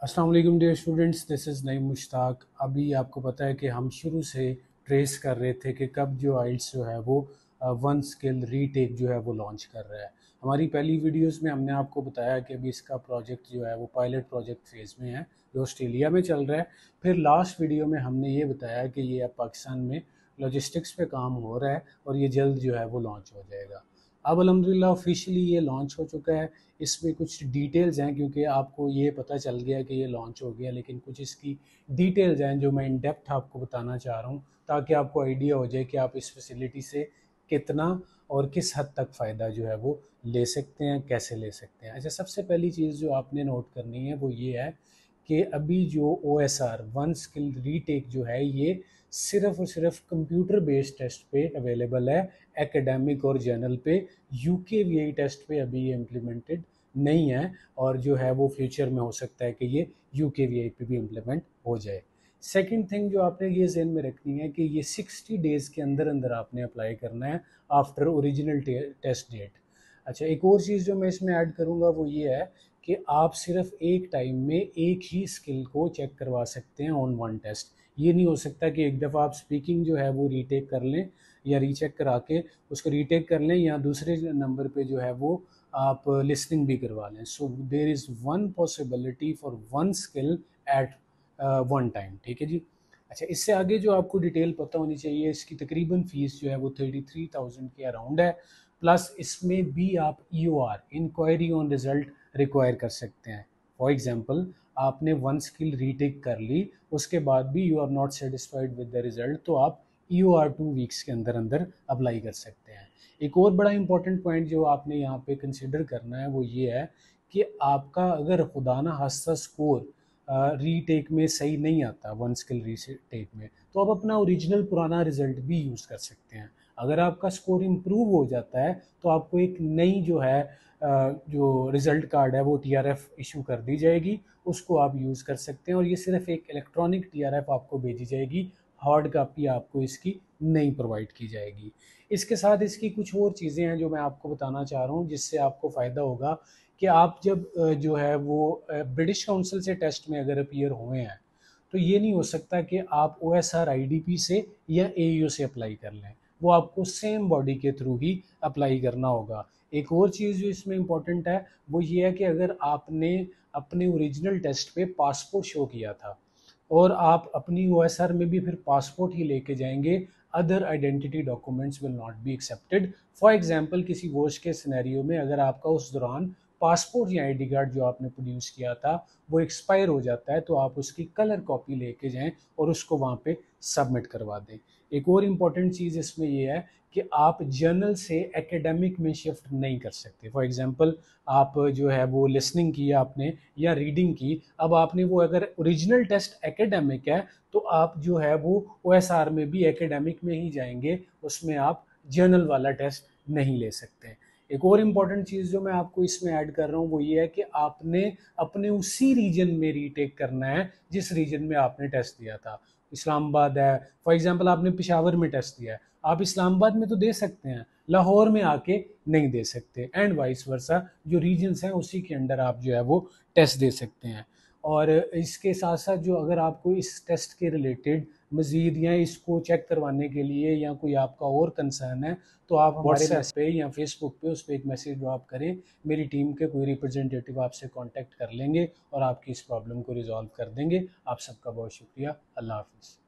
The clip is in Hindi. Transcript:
अस्सलाम वालेकुम dear students, this is Naeem Mushtaq. अभी आपको पता है कि हम शुरू से ट्रेस कर रहे थे कि कब जो आइल्स जो है वो वन स्किल रीटेक जो है वो लॉन्च कर रहा है। हमारी पहली वीडियोस में हमने आपको बताया कि अभी इसका प्रोजेक्ट जो है वो पायलट प्रोजेक्ट फेज़ में है, जो ऑस्ट्रेलिया में चल रहा है। फिर लास्ट वीडियो में हमने ये बताया कि ये अब पाकिस्तान में लॉजिस्टिक्स पे काम हो रहा है और ये जल्द जो है वो लॉन्च हो जाएगा। अब अल्हम्दुलिल्लाह ऑफिशियली ये लॉन्च हो चुका है। इसमें कुछ डिटेल्स हैं, क्योंकि आपको ये पता चल गया कि ये लॉन्च हो गया, लेकिन कुछ इसकी डिटेल्स हैं जो मैं इन डेप्थ आपको बताना चाह रहा हूँ, ताकि आपको आइडिया हो जाए कि आप इस फैसिलिटी से कितना और किस हद तक फ़ायदा जो है वो ले सकते हैं, कैसे ले सकते हैं। अच्छा, सबसे पहली चीज़ जो आपने नोट करनी है वो ये है कि अभी जो OSR वन स्किल रीटेक जो है ये सिर्फ़ और सिर्फ कंप्यूटर बेस्ड टेस्ट पे अवेलेबल है, एकेडमिक और जर्नल पे। UKVI टेस्ट पे अभी ये इम्प्लीमेंटेड नहीं है, और जो है वो फ्यूचर में हो सकता है कि ये UKVI पे भी इम्प्लीमेंट हो जाए। सेकंड थिंग जो आपने ये ज़हन में रखनी है कि ये 60 डेज़ के अंदर अंदर आपने अप्लाई करना है आफ्टर ओरिजिनल टेस्ट डेट। अच्छा, एक और चीज़ जो मैं इसमें ऐड करूँगा वो ये है कि आप सिर्फ एक टाइम में एक ही स्किल को चेक करवा सकते हैं ऑन वन टेस्ट। ये नहीं हो सकता कि एक दफ़ा आप स्पीकिंग जो है वो रीटेक कर लें या रीचेक करा के उसको रीटेक कर लें, या दूसरे नंबर पे जो है वो आप लिसनिंग भी करवा लें। So there is one possibility for one skill at one time. ठीक है जी। अच्छा, इससे आगे जो आपको डिटेल पता होनी चाहिए, इसकी तकरीबन फ़ीस जो है वो 33,000 के अराउंड है। प्लस इसमें भी आप EOR inquiry on result require कर सकते हैं। फॉर एग्ज़ाम्पल, आपने वन स्किल रीटेक कर ली, उसके बाद भी you are not satisfied with the result, तो आप EOR 2 वीक्स के अंदर अंदर अप्लाई कर सकते हैं। एक और बड़ा इंपॉर्टेंट पॉइंट जो आपने यहाँ पे कंसिडर करना है वो ये है कि आपका अगर खुदा ना खास्ता स्कोर रीटेक में सही नहीं आता, वन स्किल रीटेक में, तो आप अपना ओरिजिनल पुराना रिजल्ट भी यूज़ कर सकते हैं। अगर आपका स्कोर इम्प्रूव हो जाता है तो आपको एक नई जो है जो रिज़ल्ट कार्ड है वो TRF इशू कर दी जाएगी, उसको आप यूज़ कर सकते हैं, और ये सिर्फ एक इलेक्ट्रॉनिक TRF आपको भेजी जाएगी, हार्ड कापी आपको इसकी नहीं प्रोवाइड की जाएगी। इसके साथ इसकी कुछ और चीज़ें हैं जो मैं आपको बताना चाह रहा हूँ, जिससे आपको फ़ायदा होगा कि आप जब जो है वो ब्रिटिश काउंसिल से टेस्ट में अगर अपीयर हुए हैं, तो ये नहीं हो सकता कि आप OSR IDP से या AEO से अप्लाई कर लें। वो आपको सेम बॉडी के थ्रू ही अप्लाई करना होगा। एक और चीज़ जो इसमें इम्पोर्टेंट है वो ये है कि अगर आपने अपने ओरिजिनल टेस्ट पे पासपोर्ट शो किया था और आप अपनी OSR में भी फिर पासपोर्ट ही लेके जाएंगे, other identity documents will not be accepted. For example, किसी वॉश के सिनेरियो में अगर आपका उस दौरान पासपोर्ट या ID कार्ड जो आपने प्रोड्यूस किया था वो एक्सपायर हो जाता है, तो आप उसकी कलर कॉपी लेके जाएं और उसको वहाँ पे सबमिट करवा दें। एक और इम्पॉर्टेंट चीज़ इसमें यह है कि आप जर्नल से एकेडमिक में शिफ्ट नहीं कर सकते। फॉर एग्जांपल, आप जो है वो लिसनिंग की आपने या रीडिंग की, अब आपने वो अगर ओरिजिनल टेस्ट एकेडमिक है तो आप जो है वो OSR में भी एकेडमिक में ही जाएंगे, उसमें आप जर्नल वाला टेस्ट नहीं ले सकते। एक और इम्पॉर्टेंट चीज़ जो मैं आपको इसमें ऐड कर रहा हूँ वो ये है कि आपने अपने उसी रीजन में रीटेक करना है जिस रीजन में आपने टेस्ट दिया था। इस्लामाबाद है, फॉर एग्जांपल आपने पेशावर में टेस्ट दिया है, आप इस्लामाबाद में तो दे सकते हैं, लाहौर में आके नहीं दे सकते, एंड वाइस वर्सा। जो रीजन्स हैं उसी के अंडर आप जो है वो टेस्ट दे सकते हैं। और इसके साथ साथ जो अगर आपको इस टेस्ट के रिलेटेड मज़ीद या इसको चेक करवाने के लिए या कोई आपका और कंसर्न है, तो आप हमारे व्हाट्सएप पे या फेसबुक पे उस पर एक मैसेज ड्रॉप करें, मेरी टीम के कोई रिप्रेजेंटेटिव आपसे कांटेक्ट कर लेंगे और आपकी इस प्रॉब्लम को रिजॉल्व कर देंगे। आप सबका बहुत शुक्रिया। अल्लाह हाफिज़।